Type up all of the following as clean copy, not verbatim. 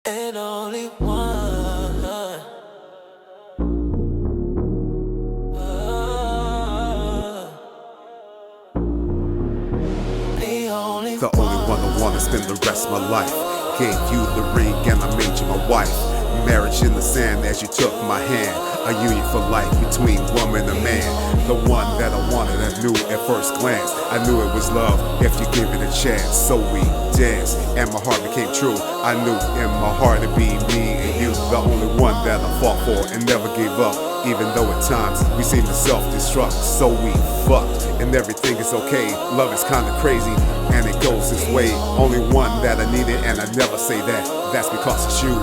and only one. The only one I wanna spend the rest of my life. Gave you the ring and I made you my wife. Marriage in the sand as you took my hand. A union for life between woman and man. The one that I wanted, I knew at first glance. I knew it was love if you give it a chance. So we danced and my heart became true. I knew in my heart it'd be me and you. The only one that I fought for and never gave up. Even though at times we seem to self-destruct. So we fucked and everything is okay. Love is kinda crazy and it goes this way. Only one that I needed and I never say that. That's because it's you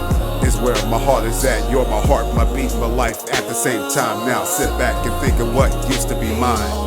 is where my heart is at. You're my heart, my beat, my life at the same time. Now sit back and think of what used to be mine.